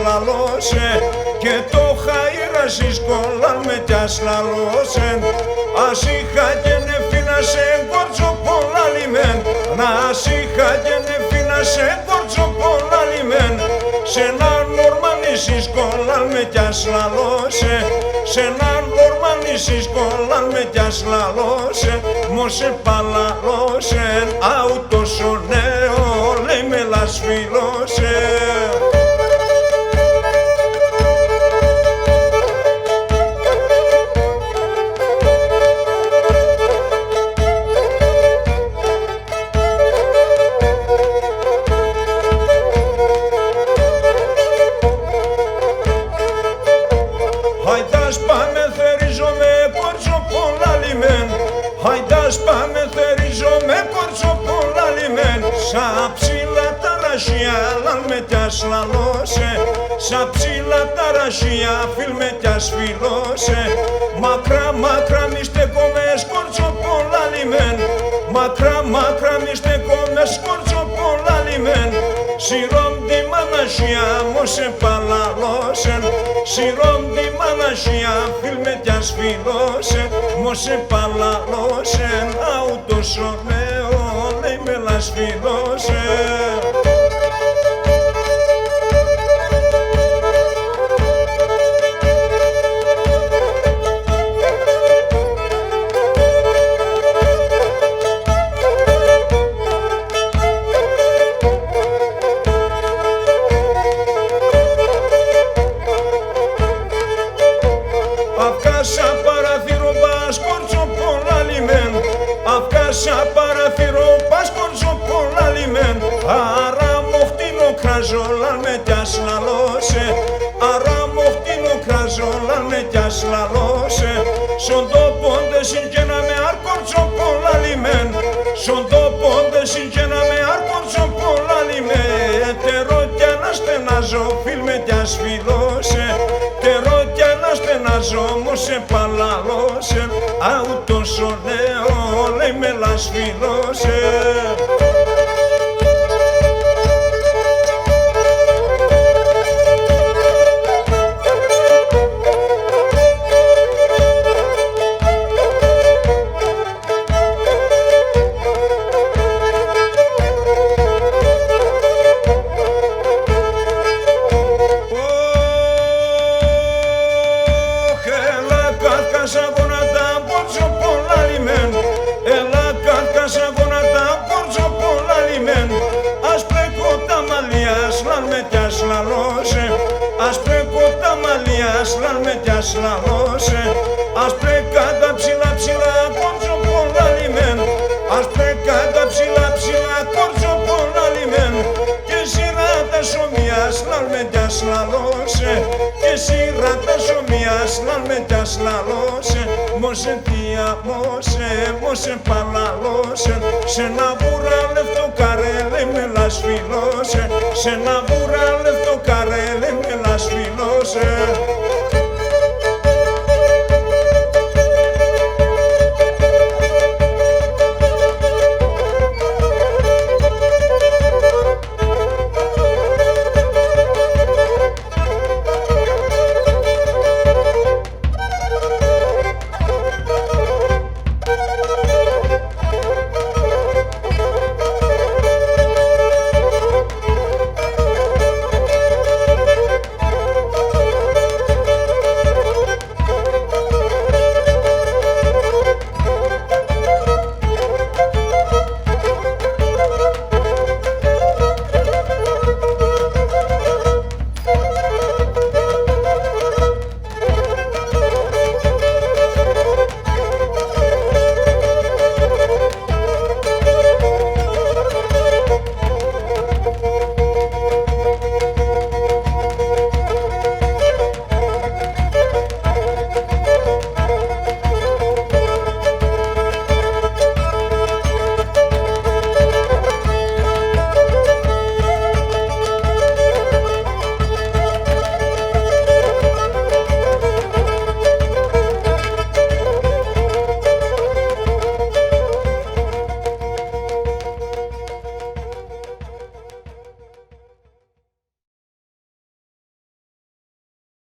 λαλώσε και το χαΐρασι σκολάν με τιάς λαλώσε. Ας είχα και νεφίνα σε κόρτσο πολλά λιμέν, να ας είχα και νεφίνα σε κόρτσο πολλά λιμέν. Σε έναν ορμανίσι σκολάν με τιάς λαλώσε, σε έναν ορμανίσι σκολάν με τιάς λαλώσε. Μόσε παλαλώσε, αου τόσο νέο, λέει με λασφιλώσε. Χαϊτάς πάμε θερίζω με κόρτσο πολλά λιμέν, χαϊτάς πάμε θερίζω με κόρτσο πολλά λιμέν. Σα ψηλά τα ρασιά λαν με τιάς λαλώσε, σα ψηλά τα ρασιά φιλ με τιάς φιλώσε. Μακρά μακρά μη στεκόμαι σκόρτσο πολλά λιμέν, μακρά μακρά μη στεκόμαι σκόρτσο πολλά λιμέν. Σιρόμ τη μανασιά μου σε παλαλώσεν, σιρόμ τη μανασιά φιλ με τιάς φιλώσε. Μου σε παλαλώσεν, αου τόσο νέο, λέει με λασφιλώσε. Αυκάσα παραθύρο πας κόρτσο πολλά λιμέν, αυκάσα παραθύρο πας κόρτσο πολλά λιμέν. Άρα μοχτίνο κραζόλαν με τιάς λαλώσε, άρα μοχτίνο κραζόλαν με τιάς λαλώσε. Σον το πόντε συγγένα με αρκόρτσο πολλά λιμέν, σον το πόντε συγγένα με αρκόρτσο πολλά λιμέν. Τερό κι να στενάζω φιλ με τιάς φιλώσε, τερό κι να στενάζω μου σε παλαλώσε. Αου τόσο νέο, λέει με λασφιλώσε. Κάτκασα γόνατα πόρτσο πολλά λιμέν, έλα κάτκασα γόνατα πόρτσο πολλά λιμέν. Ας πρέκω τα μαλλιά σλαν με τιάς λαλώσε, ας πρέκω τα μαλλιά σλαν με τιάς λαλώσε. Ας πρέκα τα ψηλά ψηλά πόρτσο πολλά λιμέν, ας πρέκα τα ψηλά ψηλά πόρτσο πολλά λιμέν. Και σειρά τα σωμιά σλαν με τιάς λαλώσε, και σειρά τα σωμιά σλαν με τιάς λαλώσε. Μόσε τία μόσε παλαλώσε, σε ένα βουράλευτο καρέλε με λασφιλώσε, σε ένα βουράλευτο καρέλε με λασφιλώσε.